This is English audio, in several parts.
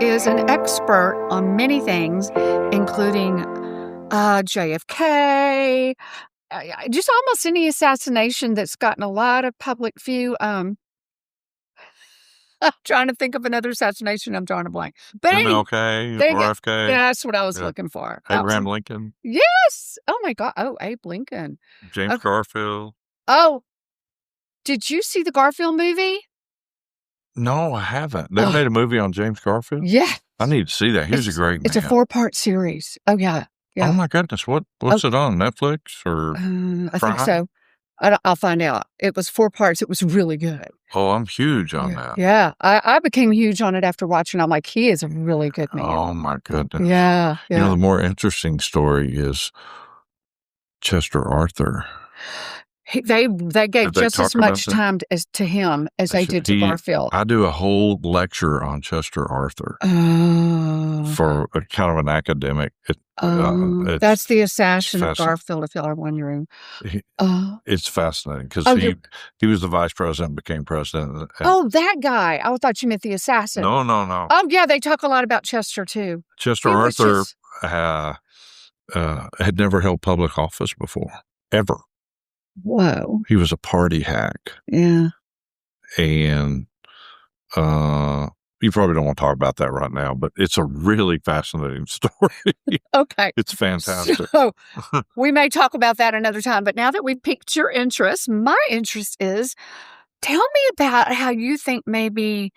is an expert on many things, including JFK, just almost any assassination that's gotten a lot of public view. I'm trying to think of another assassination. I'm drawing a blank. But MLK, there you go. RFK. That's what I was looking for. Abraham Lincoln. Yes. Oh, my God. Oh, Abe Lincoln. James Garfield. Oh, did you see the Garfield movie? No, I haven't. They made a movie on James Garfield? Yeah. I need to see that. He's a great man. It's a 4-part series. Oh, yeah. Oh, my goodness. What's it on? Netflix or I think so. I'll find out. It was 4 parts. It was really good. Oh, I'm huge on that. Yeah. I became huge on it after watching. I'm like, he is a really good man. Oh, my goodness. Yeah. You know, the more interesting story is Chester Arthur. They gave just as much time to him as they did to Garfield. I do a whole lecture on Chester Arthur for a kind of an academic. That's the assassin of Garfield, if y'all are wondering. It's fascinating because he was the vice president, became president. That guy. I thought you meant the assassin. No. Oh, yeah, they talk a lot about Chester, too. Chester Arthur had never held public office before, ever. Whoa. He was a party hack. Yeah. And you probably don't want to talk about that right now, but it's a really fascinating story. Okay. It's fantastic. So we may talk about that another time, but now that we've piqued your interest, my interest is, tell me about how you think maybe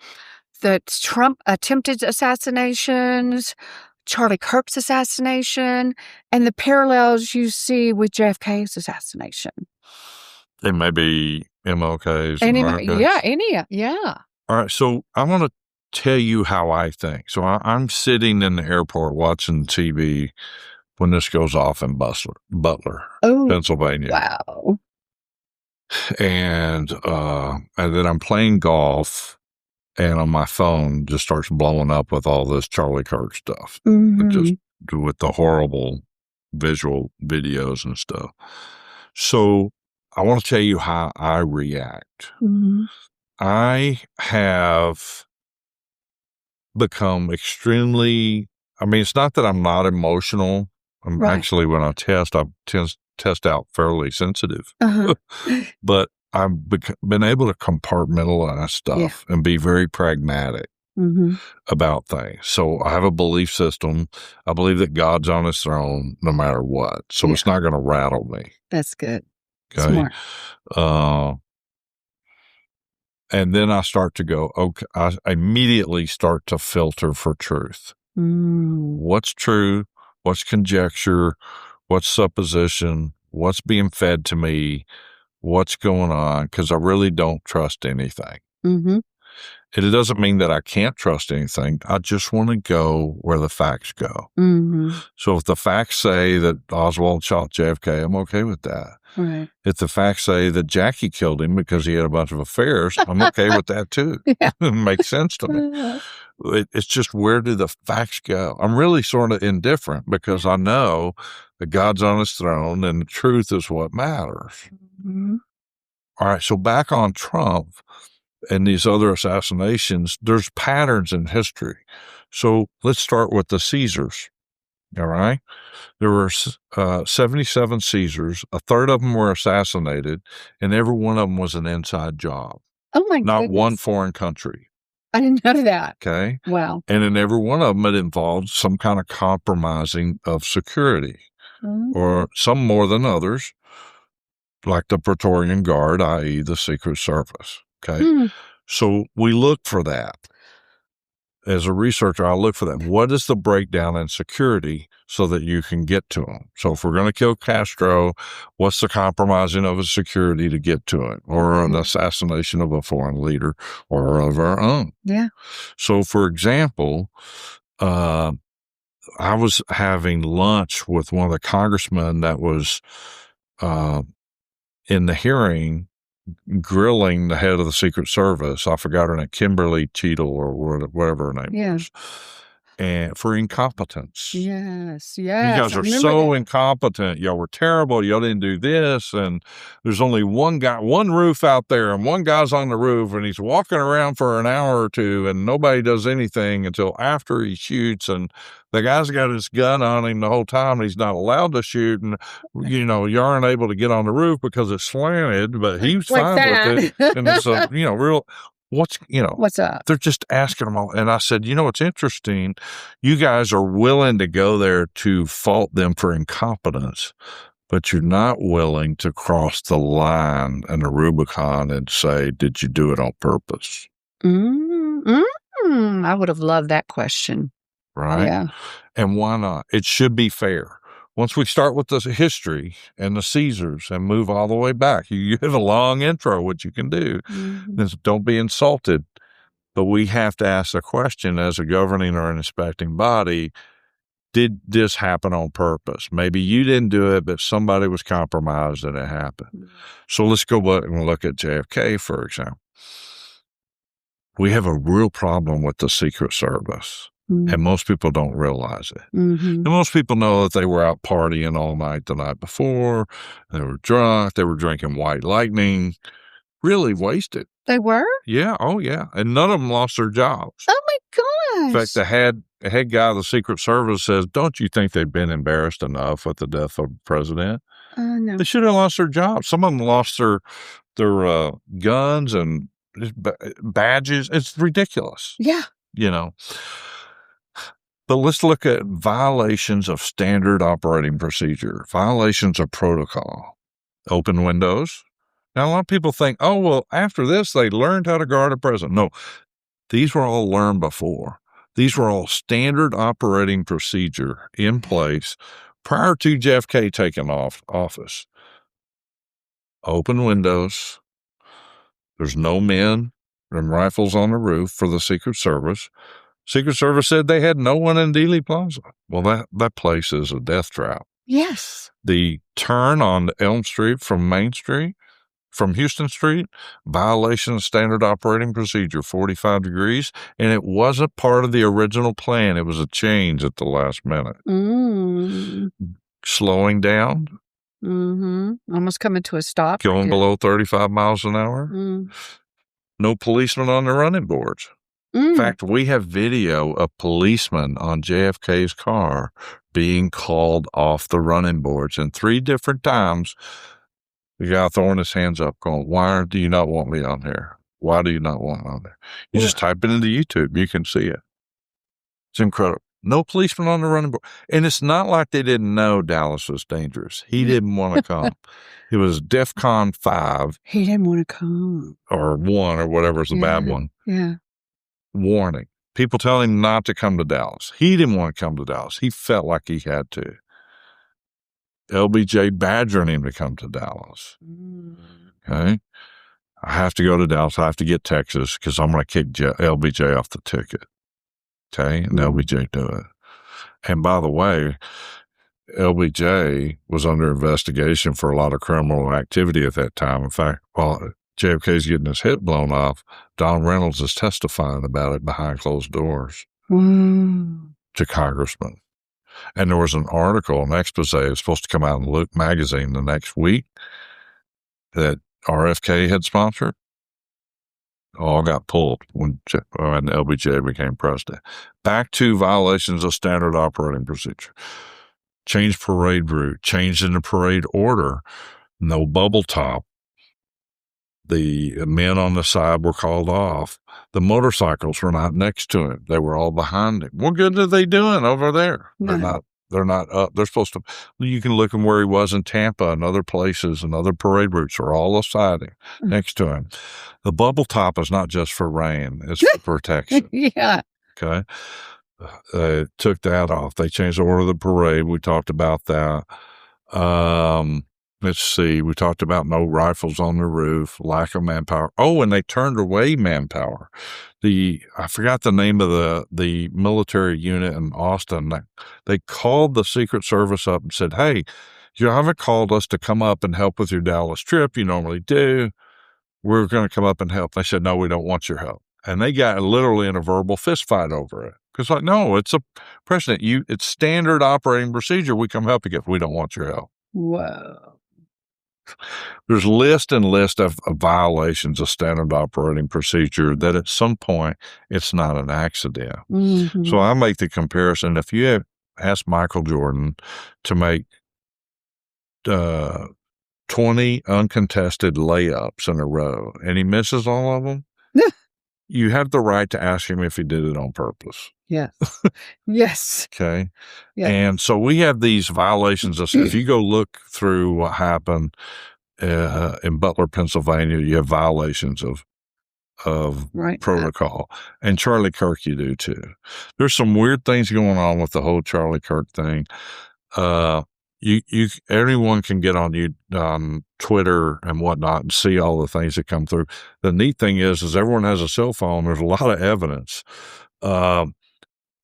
the Trump attempted assassinations, Charlie Kirk's assassination, and the parallels you see with JFK's assassination. They may be MLK's. Yeah. All right, so I want to tell you how I think. So I'm sitting in the airport watching TV when this goes off in Butler, Pennsylvania. Wow. And then I'm playing golf, and on my phone just starts blowing up with all this Charlie Kirk stuff, just with the horrible visual videos and stuff. So I want to tell you how I react. I have become extremely, it's not that I'm not emotional. Actually, when I test out fairly sensitive. But I've been able to compartmentalize stuff and be very pragmatic about things. So I have a belief system. I believe that God's on his throne no matter what. So it's not going to rattle me. That's good. Okay. Smart. And then I start to go, okay, I immediately start to filter for truth. What's true? What's conjecture? What's supposition? What's being fed to me? What's going on? Because I really don't trust anything. And it doesn't mean that I can't trust anything. I just want to go where the facts go. So if the facts say that Oswald shot JFK, I'm okay with that. Right. If the facts say that Jackie killed him because he had a bunch of affairs, I'm okay with that too. It makes sense to me. It's just, where do the facts go? I'm really sort of indifferent because I know that God's on his throne and the truth is what matters. All right, so back on Trump and these other assassinations, there's patterns in history. So let's start with the Caesars. All right. There were 77 Caesars. A third of them were assassinated, and every one of them was an inside job. Oh, my Not goodness. one foreign country. I didn't know that. Okay. Wow. And in every one of them, it involved some kind of compromising of security, or some more than others, like the Praetorian Guard, i.e. the Secret Service. Okay. So we look for that. As a researcher, I look for that. What is the breakdown in security so that you can get to them? So if we're going to kill Castro, what's the compromising of his security to get to it? Or an assassination of a foreign leader or of our own? Yeah. So, for example, I was having lunch with one of the congressmen that was in the hearing, grilling the head of the Secret Service. I forgot her name, Kimberly Cheadle or whatever her name was. and for incompetence. Yes. You guys I are remember so that. incompetent. Y'all were terrible. Y'all didn't do this. And there's only one roof out there, and one guy's on the roof, and he's walking around for an hour or two, and nobody does anything until after he shoots. And the guy's got his gun on him the whole time, and he's not allowed to shoot. And, you aren't able to get on the roof because it's slanted, but he's Like fine with it. And it's a, real, what's up? They're just asking them all. And I said, it's interesting. You guys are willing to go there to fault them for incompetence, but you're not willing to cross the line and the Rubicon and say, did you do it on purpose? I would have loved that question. Right? Yeah. And why not? It should be fair. Once we start with the history and the Caesars and move all the way back, you have a long intro, which you can do. Don't be insulted. But we have to ask the question as a governing or an inspecting body, did this happen on purpose? Maybe you didn't do it, but somebody was compromised and it happened. So let's go back and look at JFK, for example. We have a real problem with the Secret Service. And most people don't realize it. And most people know that they were out partying all night the night before. They were drunk. They were drinking White Lightning. Really wasted. They were? Yeah. Oh, yeah. And none of them lost their jobs. Oh, my gosh. In fact, the head guy of the Secret Service says, don't you think they've been embarrassed enough with the death of the president? No. They should have lost their jobs. Some of them lost their guns and badges. It's ridiculous. Yeah. But let's look at violations of standard operating procedure, violations of protocol, open windows. Now, a lot of people think, oh, well, after this, they learned how to guard a president. No, these were all learned before. These were all standard operating procedure in place prior to JFK taking office. Open windows. There's no men and rifles on the roof for the Secret Service. Secret Service said they had no one in Dealey Plaza. Well, that place is a death trap. Yes. The turn on Elm Street from Houston Street, violation of standard operating procedure, 45 degrees, and it wasn't part of the original plan. It was a change at the last minute. Slowing down. Almost coming to a stop. Going below 35 miles an hour. No policemen on the running boards. In fact, we have video of policemen on JFK's car being called off the running boards. And 3 different times, the guy throwing his hands up going, why do you not want me on here? Why do you not want me on there? You just type it into YouTube. You can see it. It's incredible. No policemen on the running board. And it's not like they didn't know Dallas was dangerous. He didn't want to come. It was DEFCON 5. He didn't want to come. Or 1 or whatever's the bad one. Yeah. Warning. People telling him not to come to Dallas. He didn't want to come to Dallas. He felt like he had to. LBJ badgering him to come to Dallas. Okay. I have to go to Dallas. I have to get Texas because I'm going to kick LBJ off the ticket. Okay. And LBJ do it. And by the way, LBJ was under investigation for a lot of criminal activity at that time. In fact, while JFK's getting his head blown off, Don Reynolds is testifying about it behind closed doors to congressmen. And there was an article, an expose, it was supposed to come out in Look magazine the next week that RFK had sponsored. All got pulled when LBJ became president. Back to violations of standard operating procedure. Change parade route, change in the parade order, no bubble top. The men on the side were called off. The motorcycles were not next to him. They were all behind him. What good are they doing over there? No. They're not up. They're supposed to. You can look at where he was in Tampa and other places and other parade routes are all aside him, next to him. The bubble top is not just for rain. It's for protection. Yeah. Okay. Took that off. They changed the order of the parade. We talked about that. Let's see. We talked about no rifles on the roof, lack of manpower. Oh, and they turned away manpower. I forgot the name of the military unit in Austin. They called the Secret Service up and said, hey, you haven't called us to come up and help with your Dallas trip. You normally do. We're going to come up and help. They said, no, we don't want your help. And they got literally in a verbal fist fight over it. Because, like, no, it's a precedent. It's standard operating procedure. We come help you if we don't want your help. Whoa. There's list and list of violations of standard operating procedure that at some point it's not an accident. Mm-hmm. So I make the comparison. If you have asked Michael Jordan to make 20 uncontested layups in a row and he misses all of them, you have the right to ask him if he did it on purpose. Yes. Yes. Okay. Yes. And so we have these violations. If you go look through what happened in Butler, Pennsylvania, you have violations of protocol. And Charlie Kirk, you do too. There's some weird things going on with the whole Charlie Kirk thing. Everyone can get on Twitter and whatnot and see all the things that come through. The neat thing is everyone has a cell phone. There's a lot of evidence.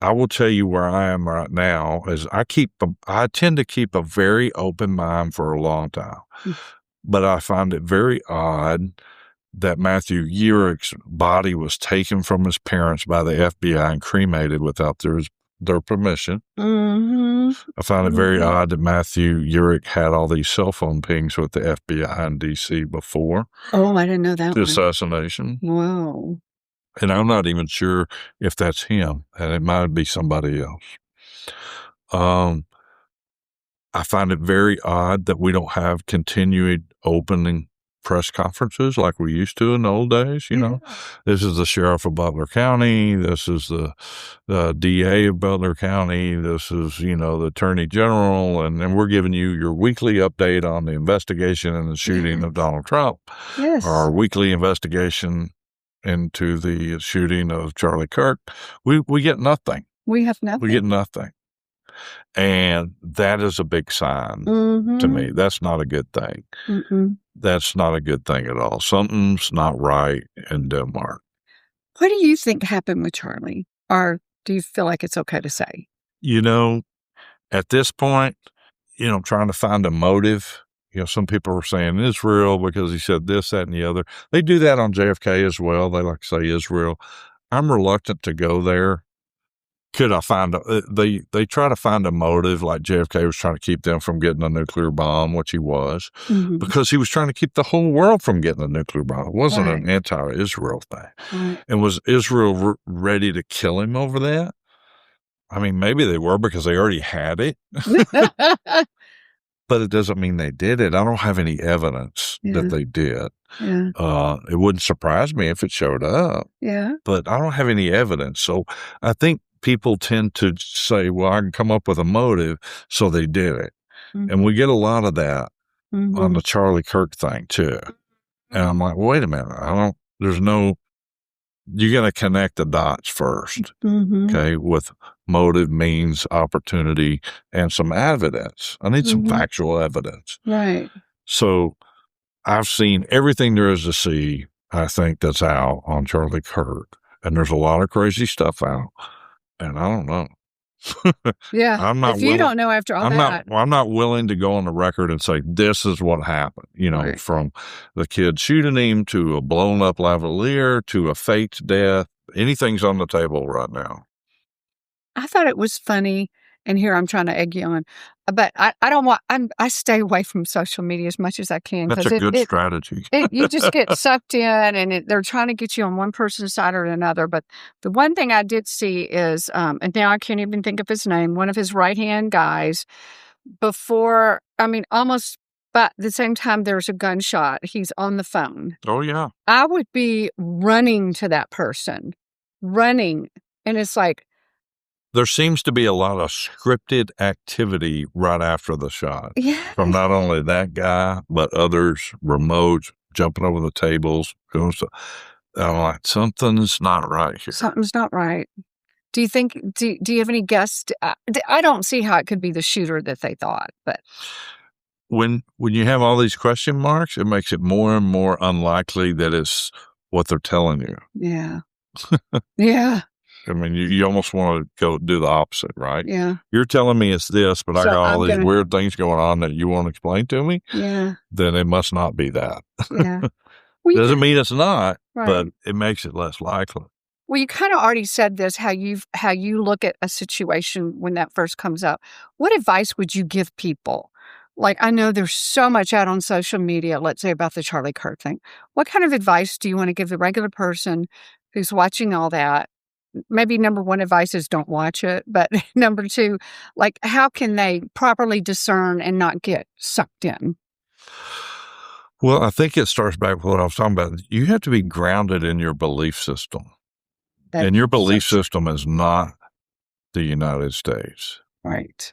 I will tell you where I am right now is I tend to keep a very open mind for a long time, but I find it very odd that Matthew Urich's body was taken from his parents by the FBI and cremated without their permission. Mm-hmm. I find it very odd that Matthew Urich had all these cell phone pings with the FBI in D.C. before. Oh, I didn't know that. The assassination. Wow. And I'm not even sure if that's him, and it might be somebody else. I find it very odd that we don't have continued opening press conferences like we used to in the old days. You know, this is the sheriff of Butler County. This is the DA of Butler County. This is, the attorney general. And we're giving you your weekly update on the investigation and the shooting of Donald Trump. Yes. Our weekly investigation into the shooting of Charlie Kirk. We get nothing. We have nothing. We get nothing. And that is a big sign to me. That's not a good thing. Mm-mm. That's not a good thing at all. Something's not right in Denmark. What do you think happened with Charlie? Or do you feel like it's okay to say? At this point, trying to find a motive. Some people were saying Israel because he said this, that, and the other. They do that on JFK as well. They like to say Israel. I'm reluctant to go there. Could I find they try to find a motive, like JFK was trying to keep them from getting a nuclear bomb, which he was, because he was trying to keep the whole world from getting a nuclear bomb. It wasn't an anti-Israel thing. Right. And was Israel ready to kill him over that? I mean, maybe they were because they already had it. But it doesn't mean they did it. I don't have any evidence that they did. Yeah. It wouldn't surprise me if it showed up. Yeah. But I don't have any evidence. So I think people tend to say, well, I can come up with a motive, so they did it. And we get a lot of that on the Charlie Kirk thing, too. And I'm like, wait a minute. You got to connect the dots first, okay, with motive, means, opportunity, and some evidence. I need some factual evidence. Right. So I've seen everything there is to see, I think, that's out on Charlie Kirk. And there's a lot of crazy stuff out. And I don't know. Yeah. If you don't know after all that. I'm not willing to go on the record and say, this is what happened, right. From the kid shooting him to a blown up lavalier to a faked death. Anything's on the table right now. I thought it was funny. And here I'm trying to egg you on, but I don't want. I stay away from social media as much as I can. That's a good strategy. You just get sucked in, and they're trying to get you on one person's side or another. But the one thing I did see is, and now I can't even think of his name. One of his right hand guys, almost. But at the same time, there's a gunshot. He's on the phone. Oh yeah. I would be running to that person, and it's like. There seems to be a lot of scripted activity right after the shot. Yeah. From not only that guy, but others, remotes, jumping over the tables. I'm like, something's not right here. Something's not right. Do you think, do you have any guess? I don't see how it could be the shooter that they thought, but. When you have all these question marks, it makes it more and more unlikely that it's what they're telling you. Yeah. Yeah. I mean, you almost want to go do the opposite, right? Yeah. You're telling me it's this, but I got all these weird things going on that you want to explain to me? Yeah. Then it must not be that. Yeah. Doesn't mean it's not, but it makes it less likely. Well, you kinda already said this, how you look at a situation when that first comes up. What advice would you give people? Like, I know there's so much out on social media, let's say, about the Charlie Kirk thing. What kind of advice do you wanna give the regular person who's watching all that? Maybe number 1 advice is don't watch it, but number 2, like, how can they properly discern and not get sucked in? Well, I think it starts back with what I was talking about. You have to be grounded in your belief system. That's And your so belief true. system is not the United States. Right.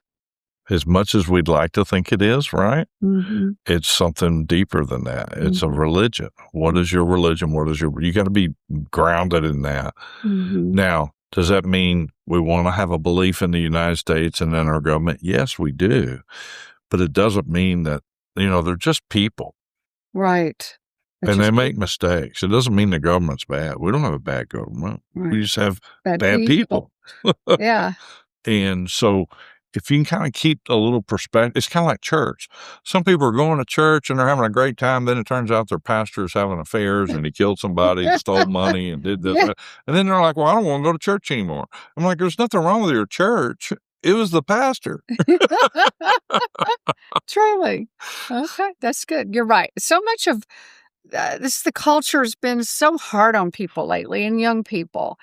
As much as we'd like to think it is, right? Mhm. It's something deeper than that. It's a Mhm. religion. What is your religion? You got to be grounded in that. Mhm. Now, does that mean we want to have a belief in the United States and in our government? Yes, we do. But it doesn't mean that, they're just people Right. It's and they just make people. mistakes. It doesn't mean the government's bad. We don't have a bad government. Right. We just have Bad bad people. people. Yeah. And so if you can kind of keep a little perspective, it's kind of like church. Some people are going to church and they're having a great time. Then it turns out their pastor is having affairs and he killed somebody and stole money and did this. Yeah. And then they're like, well, I don't want to go to church anymore. I'm like, there's nothing wrong with your church. It was the pastor. Truly. Okay, that's good. You're right. So much of the culture's been so hard on people lately and young people.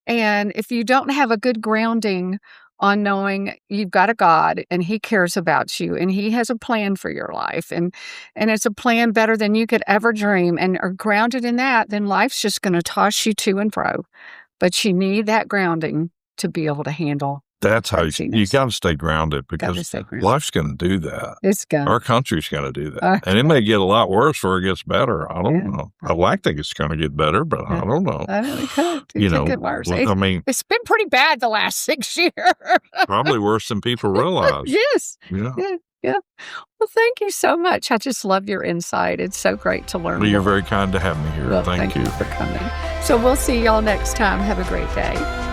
And if you don't have a good grounding on knowing you've got a God and he cares about you and he has a plan for your life and it's a plan better than you could ever dream and are grounded in that, then life's just going to toss you to and fro. But you need that grounding to be able to handle That's how you craziness. got to stay grounded Got to because stay grounded. life's going to do that. It's gonna. Our country's going to do that. Our And it may get a lot worse before it gets better. I don't Yeah. know. I like to think it's going to get better, but I don't know. I know it could. It could get worse. I mean, It's been pretty bad the last 6 years. probably worse than people realize. Yes. Yeah. Yeah. Yeah. Well, thank you so much. I just love your insight. It's so great to learn Well, you're more. very kind to have me here. Well, Thank you. for coming. So we'll see y'all next time. Have a great day.